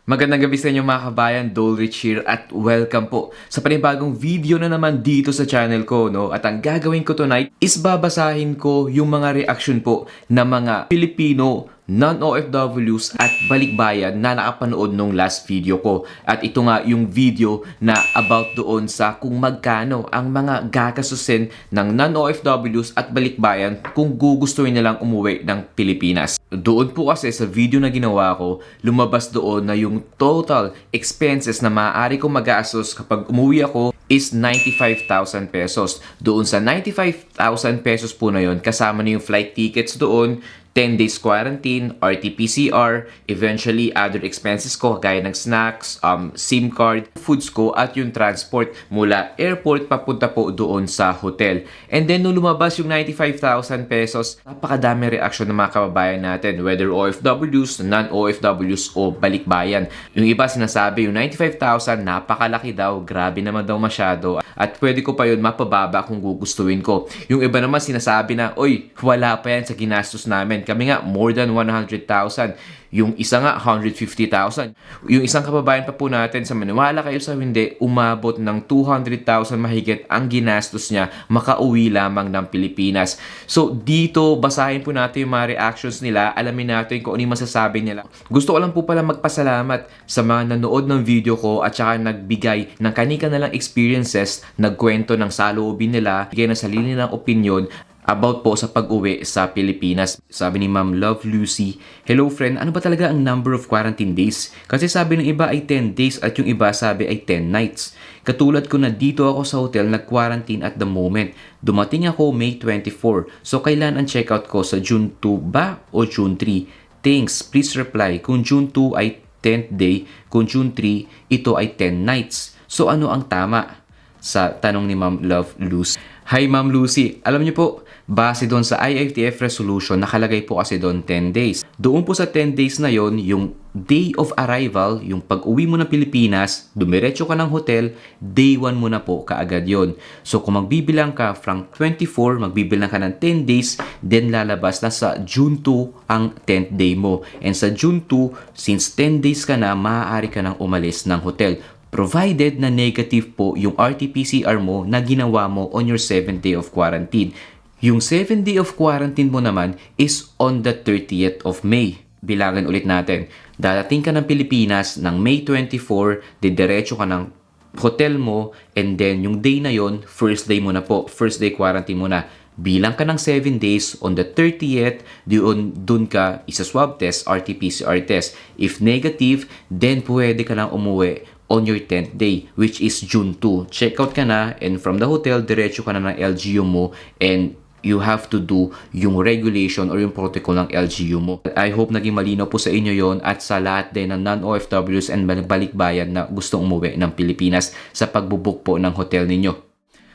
Magandang gabi sa inyo mga kabayan, Dolrich here at welcome po sa panibagong video na naman dito sa channel ko, no? At ang gagawin ko tonight is babasahin ko yung mga reaction po ng mga Pilipino non-OFWs at balikbayan na nakapanood nung last video ko. At ito nga yung video na about doon sa kung magkano ang mga gagastusin ng non-OFWs at balikbayan kung gugustuhin nilang umuwi ng Pilipinas. Doon po kasi sa video na ginawa ko, lumabas doon na yung total expenses na maaari kong mag-gastos kapag umuwi ako is 95,000 pesos. Doon sa 95,000 pesos po na yun, kasama na yung flight tickets doon, 10 days quarantine, RT-PCR, eventually other expenses ko gaya ng snacks, SIM card, foods ko at yung transport mula airport papunta po doon sa hotel. And then nung lumabas yung 95,000 pesos, napakadami reaction ng mga kababayan natin, whether OFWs, non-OFWs o balikbayan. Yung iba sinasabi yung 95,000 napakalaki daw, grabe naman daw masyado at pwede ko pa yun mapababa kung gugustuhin ko. Yung iba naman sinasabi na, oy, wala pa yan sa ginastos namin. Kami nga, more than 100,000. Yung isa nga, 150,000. Yung isang kababayan pa po natin, sa maniwala kayo sa hindi, umabot ng 200,000 mahigit ang ginastos niya, makauwi lamang ng Pilipinas. So, dito, basahin po natin yung mga reactions nila, alamin natin kung ano yung masasabi nila. Gusto ko lang po pala magpasalamat sa mga nanood ng video ko at saka nagbigay ng kani-kanilang experiences, nagkwento ng saloobin nila, bigay ng sarili nilang opinion about po sa pag-uwi sa Pilipinas. Sabi ni Ma'am Love Lucy, hello friend, ano ba talaga ang number of quarantine days? Kasi sabi ng iba ay 10 days at yung iba sabi ay 10 nights. Katulad ko na dito ako sa hotel nag-quarantine at the moment. Dumating ako May 24. So kailan ang checkout ko? Sa June 2 ba o June 3? Thanks, please reply. Kung June 2 ay 10th day, kung June 3, ito ay 10 nights. So ano ang tama? Sa tanong ni Ma'am Love Lucy. Hi Ma'am Lucy, alam niyo po, base doon sa IATF resolution, nakalagay po kasi doon 10 days. Doon po sa 10 days na yon, yung day of arrival, yung pag-uwi mo ng Pilipinas, dumiretso ka ng hotel, day 1 mo na po kaagad yon. So kung magbibilang ka from 24, magbibilang ka ng 10 days, then lalabas na sa June 2 ang 10th day mo. And sa June 2, since 10 days ka na, maaari ka nang umalis ng hotel. Provided na negative po yung RT-PCR mo na ginawa mo on your 7th day of quarantine. Yung 7th day of quarantine mo naman is on the 30th of May. Bilangin ulit natin. Dadating ka ng Pilipinas ng May 24, didiretso ka ng hotel mo, and then yung day na yon, first day mo na po. First day quarantine mo na. Bilang ka ng 7 days, on the 30th, dun ka isa-swab test, RT-PCR test. If negative, then pwede ka nang umuwi on your 10th day, which is June 2. Check out ka na, and from the hotel, diretso ka na ng LGU mo, and you have to do yung regulation or yung protocol ng LGU mo. I hope naging malinaw po sa inyo yon at sa lahat din ng non-OFWs and balikbayan na gustong umuwi ng Pilipinas sa pagbubuk po ng hotel ninyo.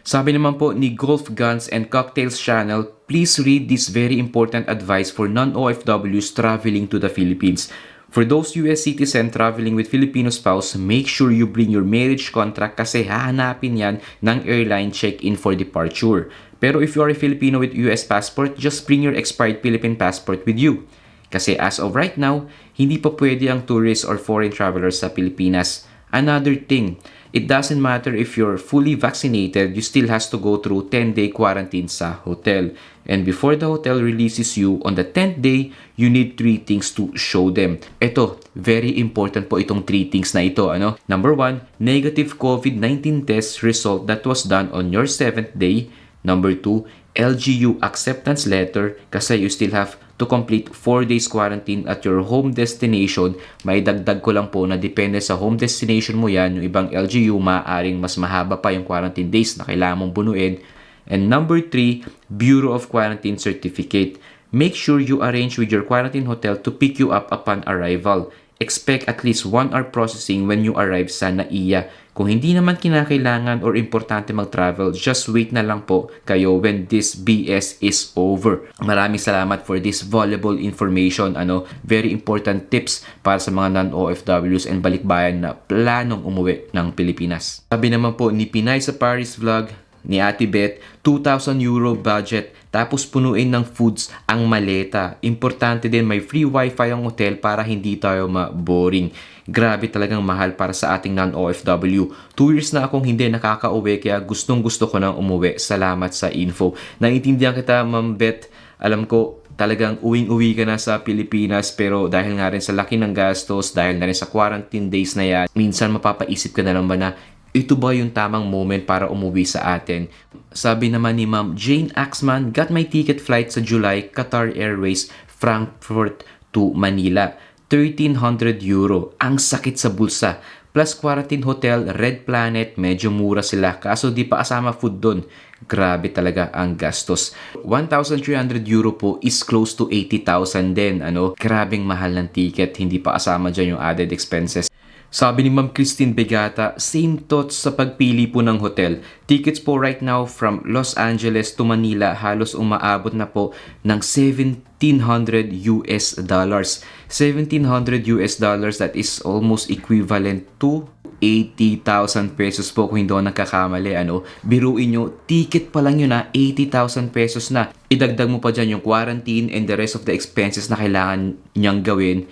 Sabi naman po ni Golf Guns and Cocktails Channel, please read this very important advice for non-OFWs traveling to the Philippines. For those US citizen traveling with Filipino spouse, make sure you bring your marriage contract kasi hahanapin yan ng airline check-in for departure. Pero if you are a Filipino with US passport, just bring your expired Philippine passport with you. Kasi as of right now, hindi pa pwede ang tourists or foreign travelers sa Pilipinas. Another thing, it doesn't matter if you're fully vaccinated, you still has to go through 10-day quarantine sa hotel. And before the hotel releases you on the 10th day, you need 3 things to show them. Ito, very important po itong 3 things na ito. Number 1, negative COVID-19 test result that was done on your 7th day. Number 2, LGU acceptance letter kasi you still have to complete 4 days quarantine at your home destination. May dagdag ko lang po na depende sa home destination mo yan. Yung ibang LGU, maaaring mas mahaba pa yung quarantine days na kailangan mong bunuin. And number 3, Bureau of Quarantine Certificate. Make sure you arrange with your quarantine hotel to pick you up upon arrival. Expect at least 1 hour processing when you arrive sa NAIA. Kung hindi naman kinakailangan or importante mag-travel, just wait na lang po kayo when this BS is over. Maraming salamat for this valuable information. Very important tips para sa mga non-OFWs and balikbayan na planong umuwi ng Pilipinas. Sabi naman po ni Pinay sa Paris Vlog, ni Ate Beth, 2,000 euro budget tapos punuin ng foods ang maleta. Importante din may free wifi ang hotel para hindi tayo ma-boring. Grabe talagang mahal para sa ating non-OFW. 2 years na akong hindi nakaka-uwi kaya gustong gusto ko nang umuwi. Salamat sa info. Naiintindihan kita, Ma'am Beth. Alam ko talagang uwing-uwi ka na sa Pilipinas pero dahil nga rin sa laki ng gastos, dahil na rin sa quarantine days na yan, minsan mapapaisip ka na lang ba na ito ba yung tamang moment para umuwi sa atin? Sabi naman ni Ma'am Jane Axman, got my ticket flight sa July, Qatar Airways, Frankfurt to Manila. 1,300 euro. Ang sakit sa bulsa. Plus quarantine hotel, Red Planet, medyo mura sila. Kaso di pa kasama food doon. Grabe talaga ang gastos. 1,300 euro po is close to 80,000 din. Grabing mahal ng ticket. Hindi pa kasama dyan yung added expenses. Sabi ni Ma'am Christine Begata, same thoughts sa pagpili po ng hotel. Tickets po right now from Los Angeles to Manila halos umaabot na po ng $1,700 US. $1,700 that is almost equivalent to 80,000 pesos po kung hindi ako nagkakamali. Biruin nyo, ticket pa lang yun 80,000 pesos na. Idagdag mo pa dyan yung quarantine and the rest of the expenses na kailangan niyang gawin.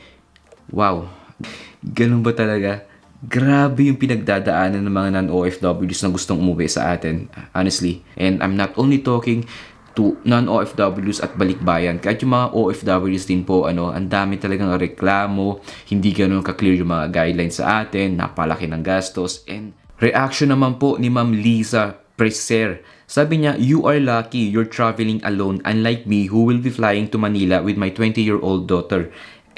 Wow. Ganun ba talaga? Grabe yung pinagdadaanan ng mga non-OFWs na gustong umuwi sa atin, honestly. And I'm not only talking to non-OFWs at balikbayan. Kahit yung mga OFWs din po, ang dami talagang reklamo, hindi ganun ka-clear yung mga guidelines sa atin, napalaki ng gastos. And reaction naman po ni Ma'am Lisa Preser. Sabi niya, you are lucky you're traveling alone unlike me who will be flying to Manila with my 20-year-old daughter.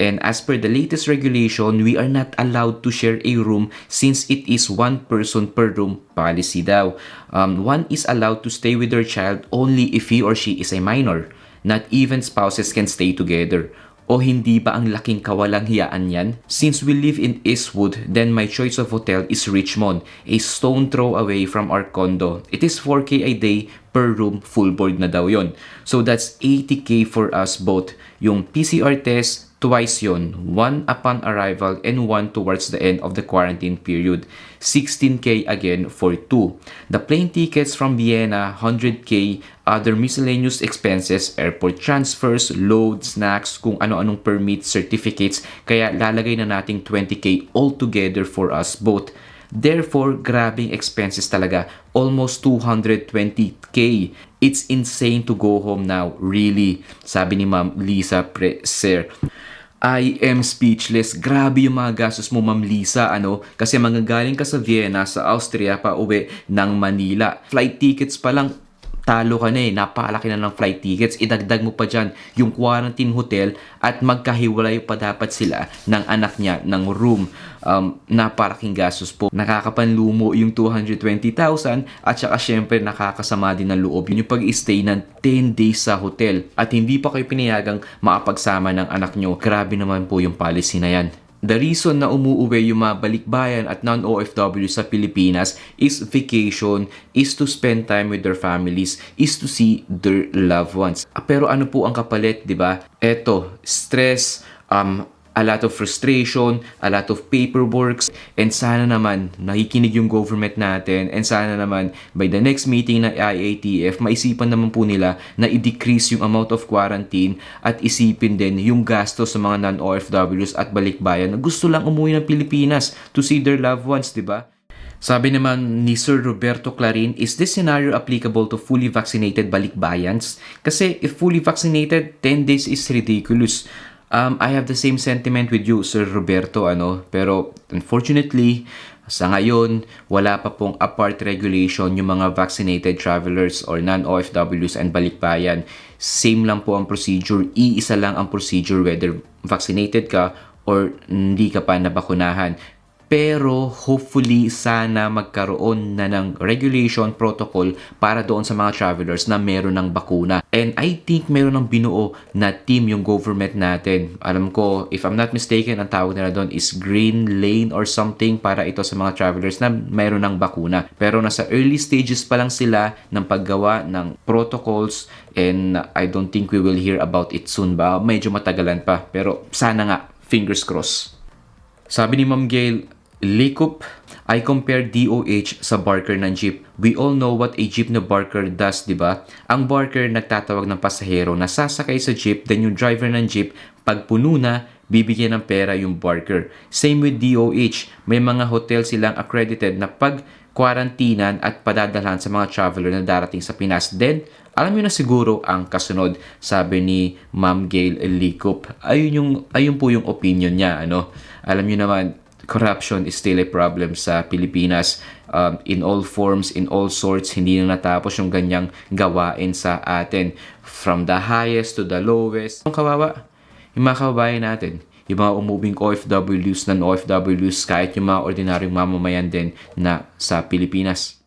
And as per the latest regulation, we are not allowed to share a room since it is one person per room policy daw. One is allowed to stay with their child only if he or she is a minor. Not even spouses can stay together. O hindi ba ang laking kawalang hiyaan yan? Since we live in Eastwood, then my choice of hotel is Richmond, a stone throw away from our condo. It is 4K a day per room, full board na daw yon. So that's 80K for us both. Yung PCR test, twice yon, one upon arrival and one towards the end of the quarantine period. 16K again for 2. The plane tickets from Vienna, 100K, other miscellaneous expenses, airport transfers, load, snacks, kung ano-anong permit, certificates, kaya lalagay na nating 20K altogether for us both. Therefore, grabbing expenses talaga, almost 220K. It's insane to go home now, really, sabi ni Ma'am Lisa Preser. I am speechless. Grabe yung mga gastos mo, Ma'am Lisa, Kasi manggagaling ka sa Vienna, sa Austria, pa uwi ng Manila. Flight tickets pa lang, talo ka na Napalaki na ng flight tickets. Idagdag mo pa dyan yung quarantine hotel at magkahiwalay pa dapat sila ng anak niya ng room. Napalaking gastos po. Nakakapanlumo yung 220,000 at saka syempre nakakasama din ng loob yung pag-stay ng 10 days sa hotel at hindi pa kayo pinayagang makapagsama ng anak nyo. Grabe naman po yung policy na yan. The reason na umuuwi yung mga balikbayan at non-OFW sa Pilipinas is vacation, is to spend time with their families, is to see their loved ones. Pero ano po ang kapalit, di ba? Eto, stress, a lot of frustration, a lot of paperwork, and sana naman nakikinig yung government natin, and sana naman by the next meeting ng IATF, maisipan naman po nila na i-decrease yung amount of quarantine at isipin din yung gastos sa mga non-OFWs at balikbayan na gusto lang umuwi ng Pilipinas to see their loved ones, di ba? Sabi naman ni Sir Roberto Clarin, is this scenario applicable to fully vaccinated balikbayans? Kasi if fully vaccinated, 10 days is ridiculous. I have the same sentiment with you, Sir Roberto, pero unfortunately, sa ngayon, wala pa pong apart regulation yung mga vaccinated travelers or non-OFWs and balikbayan. Same lang po ang procedure, iisa lang ang procedure whether vaccinated ka or hindi ka pa nabakunahan. Pero hopefully sana magkaroon na ng regulation protocol para doon sa mga travelers na meron ng bakuna. And I think meron ng binuo na team yung government natin. Alam ko, if I'm not mistaken, ang tawag nila doon is Green Lane or something para ito sa mga travelers na meron ng bakuna. Pero nasa early stages pa lang sila ng paggawa ng protocols and I don't think we will hear about it soon ba? Medyo matagalan pa. Pero sana nga, fingers crossed. Sabi ni Ma'am Gail Likup, I compare DOH sa barker ng jeep. We all know what a jeep na barker does, di ba? Ang barker nagtatawag ng pasahero na sasakay sa jeep, then yung driver ng jeep, pag puno na, bibigyan ng pera yung barker. Same with DOH. May mga hotel silang accredited na pag quarantinan at padadalhan sa mga traveler na darating sa Pinas. Then, alam niyo na siguro ang kasunod, sabi ni Ma'am Gail Licop. Ayun po yung opinion niya, ano? Alam niyo naman, corruption is still a problem sa Pilipinas. In all forms, in all sorts, hindi na natapos yung ganyang gawain sa atin. From the highest to the lowest. Ang kawawa, yung mga kababayan natin, yung mga umubing OFWs, non-OFWs, kahit yung mga ordinaryong mamamayan din na sa Pilipinas.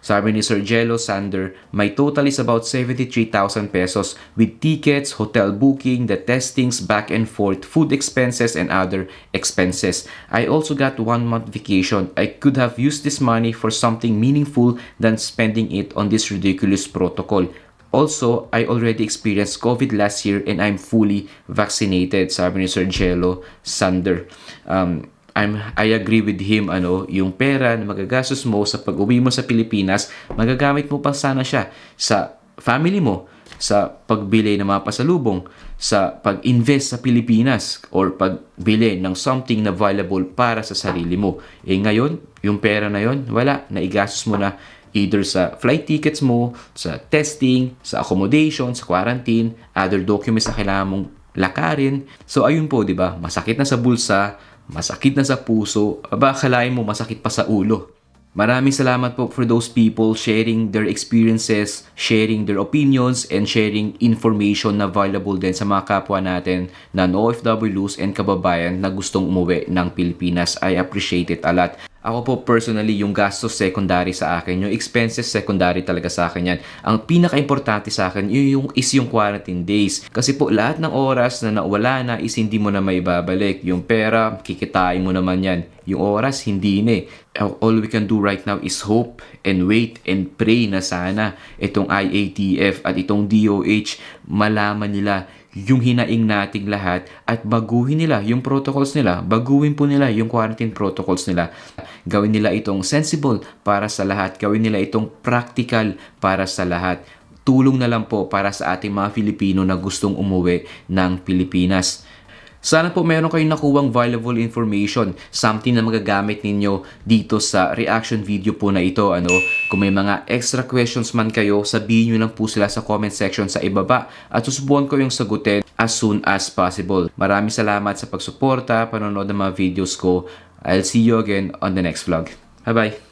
Sabi ni Sir Jello Sander, my total is about 73,000 pesos with tickets, hotel booking, the testings, back and forth, food expenses, and other expenses. I also got 1 month vacation. I could have used this money for something meaningful than spending it on this ridiculous protocol. Also, I already experienced COVID last year and I'm fully vaccinated, sabi ni Sir Jello Sander. I agree with him, yung pera na magagastos mo sa pag-uwi mo sa Pilipinas, magagamit mo pa sana siya sa family mo, sa pagbili ng mga pasalubong, sa pag-invest sa Pilipinas, or pagbili ng something na valuable para sa sarili mo. Ngayon, yung pera na yon, wala, naigastos mo na either sa flight tickets mo, sa testing, sa accommodation, sa quarantine, other documents na kailangan mong lakarin. So ayun po, 'di ba? Masakit na sa bulsa, masakit na sa puso, aba akalain mo masakit pa sa ulo. Maraming salamat po for those people sharing their experiences, sharing their opinions, and sharing information na valuable din sa mga kapwa natin na OFWs and kababayan na gustong umuwi ng Pilipinas. I appreciate it a lot. Ako po personally, yung gastos secondary sa akin, yung expenses secondary talaga sa akin yan. Ang pinaka-importante sa akin is yung quarantine days. Kasi po lahat ng oras na nawala na is hindi mo na maibabalik. Yung pera, kikitain mo naman yan. Yung oras, hindi na eh. All we can do right now is hope and wait and pray na sana itong IATF at itong DOH malaman nila yung hinaing nating lahat at baguhin nila yung protocols nila, baguhin po nila yung quarantine protocols nila. Gawin nila itong sensible para sa lahat, gawin nila itong practical para sa lahat. Tulong na lang po para sa ating mga Filipino na gustong umuwi ng Pilipinas. Sana po meron kayong nakuwang valuable information, something na magagamit ninyo dito sa reaction video po na ito. Kung may mga extra questions man kayo, sabihin nyo lang po sila sa comment section sa ibaba at susubukan ko yung sagutin as soon as possible. Maraming salamat sa pagsuporta, panonood ng mga videos ko. I'll see you again on the next vlog. Bye-bye!